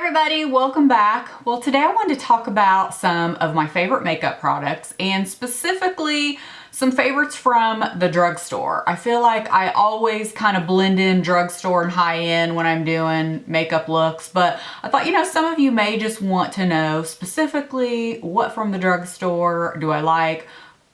everybody, welcome back. Well, today I wanted to talk about some of my favorite makeup products and specifically some favorites from the drugstore. I feel like I always kind of blend in drugstore and high-end when I'm doing makeup looks, but I thought, some of you may just want to know specifically what from the drugstore do I like,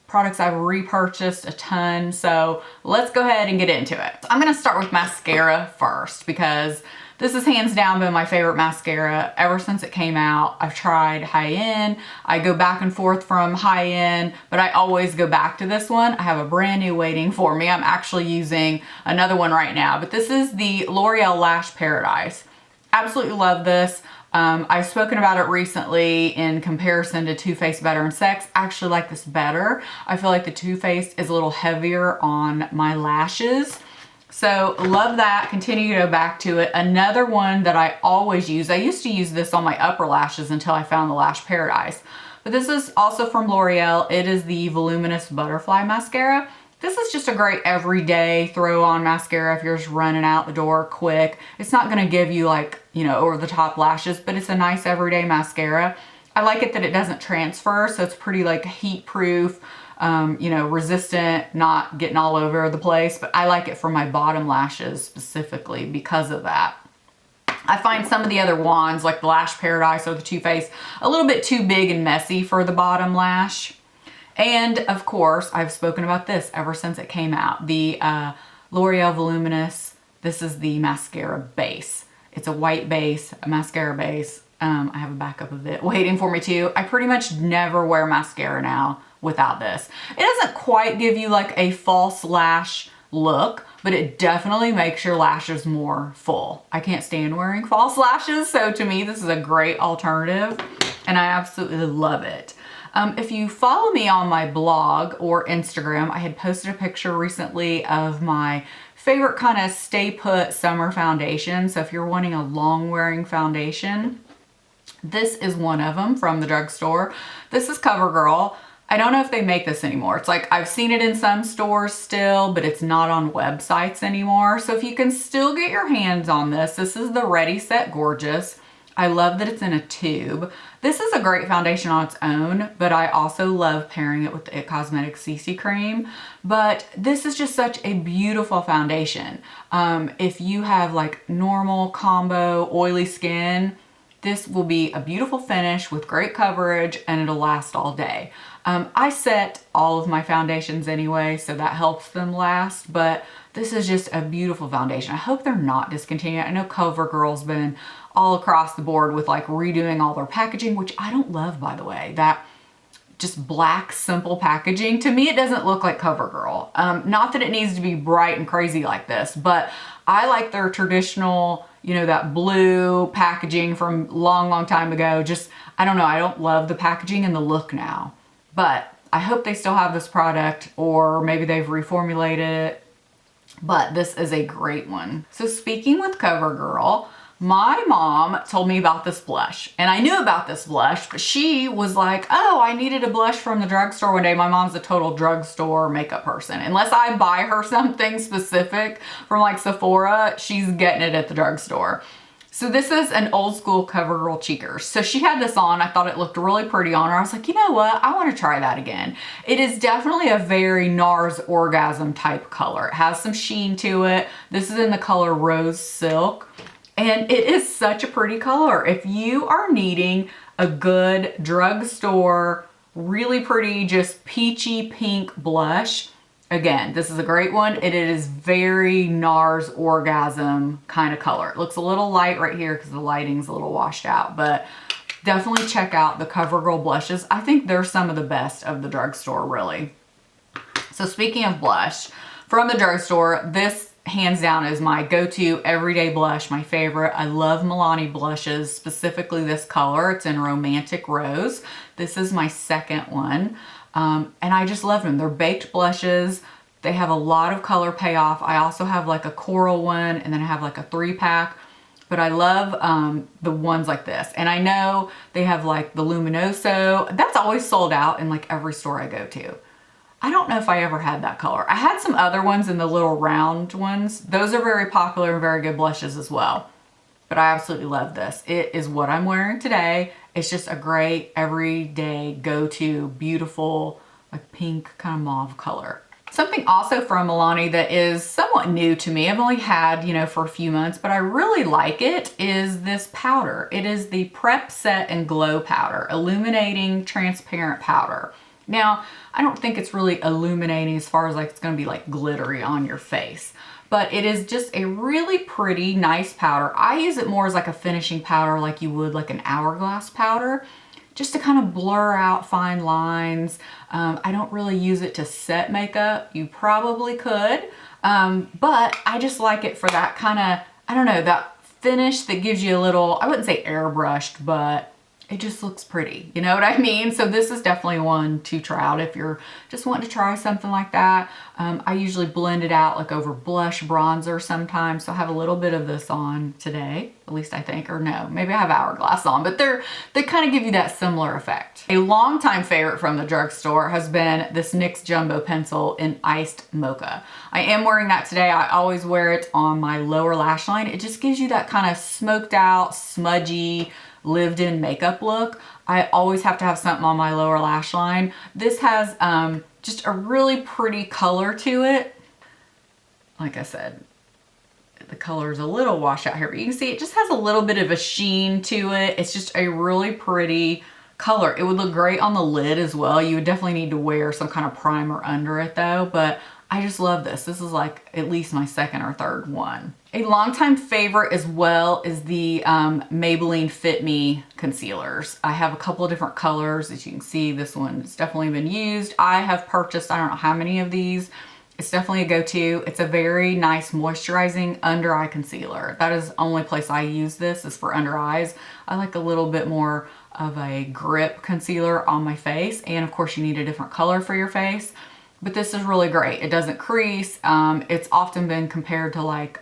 products I've repurchased a ton. So let's go ahead and get into it. I'm gonna start with mascara first because this has hands down been my favorite mascara ever since it came out. I've tried high-end. I go back and forth from high-end, but I always go back to this one. I have a brand new waiting for me. I'm actually using another one right now, but this is the L'Oreal Lash Paradise. Absolutely love this. I've spoken about it recently in comparison to Too Faced Better and Sex. I actually like this better. I feel like the Too Faced is a little heavier on my lashes. So love that, continue to go back to it. Another one that I always use, I used to use this on my upper lashes until I found the Lash Paradise. But this is also from L'Oreal. It is the Voluminous Butterfly Mascara. This is just a great everyday throw on mascara if you're just running out the door quick. It's not gonna give you like, over the top lashes, but it's a nice everyday mascara. I like it that it doesn't transfer, so it's pretty like heat proof. Resistant, not getting all over the place, but I like it for my bottom lashes specifically because of that. I find some of the other wands, like the Lash Paradise or the Too Faced, a little bit too big and messy for the bottom lash. And of course, I've spoken about this ever since it came out. The L'Oreal Voluminous, this is the mascara base. It's a white base, a mascara base. I have a backup of it waiting for me too. I pretty much never wear mascara now without this. It doesn't quite give you like a false lash look, but it definitely makes your lashes more full. I can't stand wearing false lashes, so to me this is a great alternative and I absolutely love it. If you follow me on my blog or Instagram, I had posted a picture recently of my favorite kind of stay put summer foundation. So if you're wanting a long wearing foundation, this is one of them from the drugstore. This is CoverGirl. I don't know if they make this anymore. It's like I've seen it in some stores still, but it's not on websites anymore. So if you can still get your hands on this, this is the Ready Set Gorgeous. I love that it's in a tube. This is a great foundation on its own, but I also love pairing it with the It Cosmetics CC Cream. But this is just such a beautiful foundation. If you have like normal combo oily skin, this will be a beautiful finish with great coverage and it'll last all day. I set all of my foundations anyway, so that helps them last, but this is just a beautiful foundation. I hope they're not discontinued. I know CoverGirl's been all across the board with like redoing all their packaging, which I don't love, by the way. That just black, simple packaging. To me, it doesn't look like CoverGirl. Not that it needs to be bright and crazy like this, but I like their traditional, that blue packaging from long time ago. Just, I don't know, I don't love the packaging and the look now. But I hope they still have this product or maybe they've reformulated it. But this is a great one. So speaking with CoverGirl, my mom told me about this blush and I knew about this blush, but she was like, oh, I needed a blush from the drugstore one day. My mom's a total drugstore makeup person. Unless I buy her something specific from like Sephora, she's getting it at the drugstore. So this is an old school CoverGirl Cheekers. So she had this on. I thought it looked really pretty on her. I was like, you know what? I want to try that again. It is definitely a very NARS Orgasm type color. It has some sheen to it. This is in the color Rose Silk. And it is such a pretty color. If you are needing a good drugstore, really pretty, just peachy pink blush, again, this is a great one. It is very NARS Orgasm kind of color. It looks a little light right here because the lighting's a little washed out, but definitely check out the CoverGirl blushes. I think they're some of the best of the drugstore, really. So speaking of blush, from the drugstore, this hands down is my go-to everyday blush, my favorite. I love Milani blushes, specifically this color. It's in Romantic Rose. This is my second one. And I just love them. They're baked blushes. They have a lot of color payoff. I also have like a coral one and then I have like a 3-pack. But I love the ones like this. And I know they have like the Luminoso. That's always sold out in like every store I go to. I don't know if I ever had that color. I had some other ones in the little round ones. Those are very popular and very good blushes as well. but I absolutely love this. It is what I'm wearing today. It's just a great everyday go-to, beautiful, like pink kind of mauve color. Something also from Milani that is somewhat new to me, I've only had, you know, for a few months, but I really like it, is this powder. It is the Prep Set and Glow Powder, illuminating transparent powder. Now, I don't think it's really illuminating as far as like it's gonna be like glittery on your face, but it is just a really pretty, nice powder. I use it more as like a finishing powder, like you would like an hourglass powder, just to kind of blur out fine lines. I don't really use it to set makeup. You probably could, but I just like it for that kind of, I don't know, that finish that gives you a little, I wouldn't say airbrushed, but it just looks pretty. You know what I mean? So this is definitely one to try out if you're just wanting to try something like that. I usually blend it out like over blush, bronzer sometimes. So I have a little bit of this on today, at least I think, or no, maybe I have Hourglass on, but they kind of give you that similar effect. A longtime favorite from the drugstore has been this NYX Jumbo Pencil in Iced Mocha. I am wearing that today. I always wear it on my lower lash line. It just gives you that kind of smoked out, smudgy, lived in makeup look. I always have to have something on my lower lash line. This has just a really pretty color to it. Like I said, the color is a little washed out here, but you can see it just has a little bit of a sheen to it. It's just a really pretty color. It would look great on the lid as well. You would definitely need to wear some kind of primer under it though, but I just love this. This is like at least my second or third one. A longtime favorite as well is the Maybelline Fit Me concealers. I have a couple of different colors. As you can see, this one's definitely been used. I have purchased, I don't know how many of these. It's definitely a go-to. It's a very nice moisturizing under eye concealer. That is the only place I use this, is for under eyes. I like a little bit more of a grip concealer on my face. And of course you need a different color for your face. But this is really great. It doesn't crease. It's often been compared to like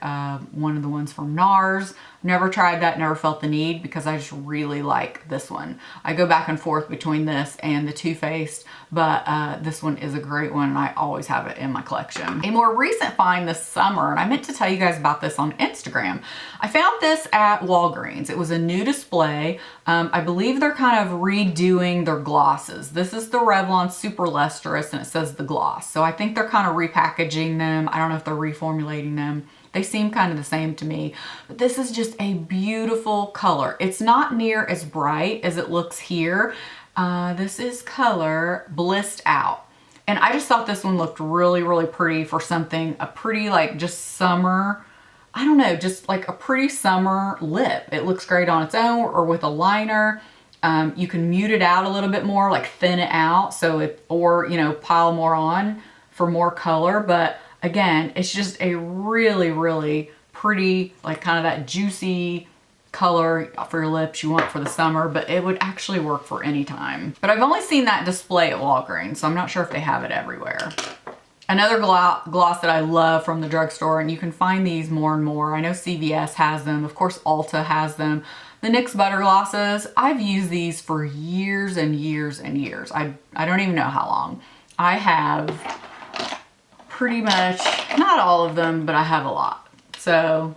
one of the ones from NARS. Never tried that, never felt the need, because I just really like this one. I go back and forth between this and the Too Faced, but this one is a great one and I always have it in my collection. A more recent find this summer, and I meant to tell you guys about this on Instagram. I found this at Walgreens. It was a new display. I believe they're kind of redoing their glosses. This is the Revlon Super Lustrous and it says the gloss. So I think they're kind of repackaging them. I don't know if they're reformulating them. They seem kind of the same to me, but this is just a beautiful color. It's not near as bright as it looks here. This is color Blissed Out. And I just thought this one looked really, really pretty for something, a pretty like just summer, I don't know, just like a pretty summer lip. It looks great on its own or with a liner. You can mute it out a little bit more, like thin it out, so it, or, you know, pile more on for more color. But again, it's just a really, really pretty, like kind of that juicy color for your lips you want for the summer, but it would actually work for any time. But I've only seen that display at Walgreens, so I'm not sure if they have it everywhere. Another gloss that I love from the drugstore, and you can find these more and more. I know CVS has them. Of course, Ulta has them. The NYX Butter Glosses, I've used these for years and years and years. I don't even know how long. I have pretty much, not all of them, but I have a lot. So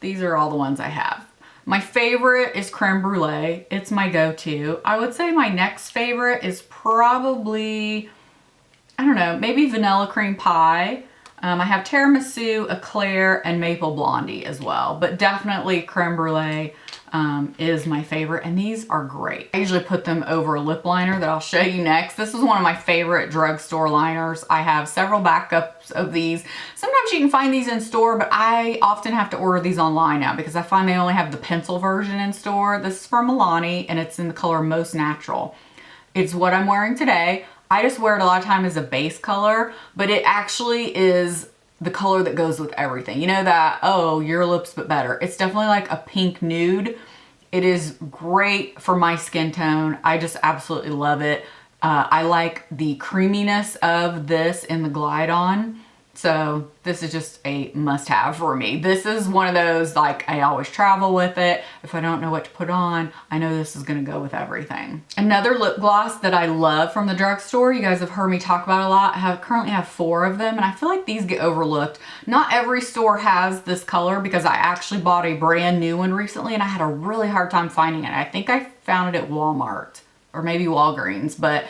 these are all the ones I have. My favorite is Creme Brulee. It's my go-to. I would say my next favorite is probably, I don't know, maybe Vanilla Cream Pie. I have Tiramisu, Eclair, and Maple Blondie as well, but definitely Creme Brulee is my favorite, and these are great. I usually put them over a lip liner that I'll show you next. This is one of my favorite drugstore liners. I have several backups of these. Sometimes you can find these in store, but I often have to order these online now because I find they only have the pencil version in store. This is from Milani, and it's in the color Most Natural. It's what I'm wearing today. I just wear it a lot of time as a base color, but it actually is the color that goes with everything. You know that, oh, your lips but better. It's definitely like a pink nude. It is great for my skin tone. I just absolutely love it. I like the creaminess of this in the Glide On. So this is just a must-have for me. This is one of those, like, I always travel with it. If I don't know what to put on, I know this is gonna go with everything. Another lip gloss that I love from the drugstore, you guys have heard me talk about a lot. I currently have 4 of them, and I feel like these get overlooked. Not every store has this color because I actually bought a brand new one recently, and I had a really hard time finding it. I think I found it at Walmart or maybe Walgreens, but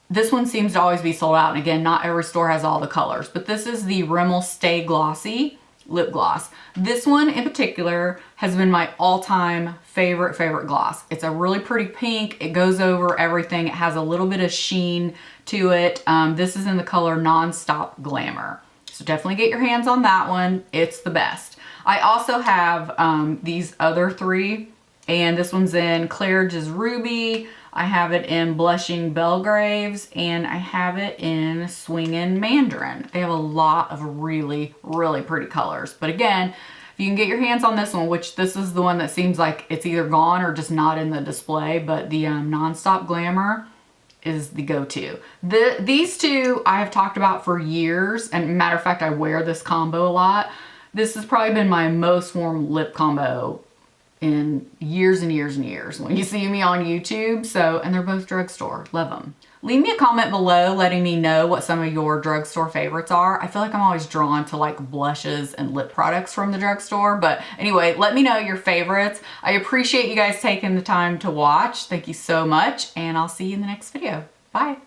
this one seems to always be sold out, and again, not every store has all the colors, but this is the Rimmel Stay Glossy lip gloss. This one in particular has been my all-time favorite gloss. It's a really pretty pink. It goes over everything. It has a little bit of sheen to it. This is in the color Non-Stop Glamour. So definitely get your hands on that one. It's the best. I also have these other 3, and this one's in Claridge's Ruby. I have it in Blushing Belgraves, and I have it in Swingin' Mandarin. They have a lot of really, really pretty colors. But again, if you can get your hands on this one, which this is the one that seems like it's either gone or just not in the display, but the Non-Stop Glamour is the go-to. These 2 I have talked about for years, and matter of fact, I wear this combo a lot. This has probably been my most worn lip combo in years and years and years when you see me on YouTube. So, and they're both drugstore. Love them. Leave me a comment below letting me know what some of your drugstore favorites are. I feel like I'm always drawn to like blushes and lip products from the drugstore. But anyway, let me know your favorites. I appreciate you guys taking the time to watch. Thank you so much, and I'll see you in the next video. Bye.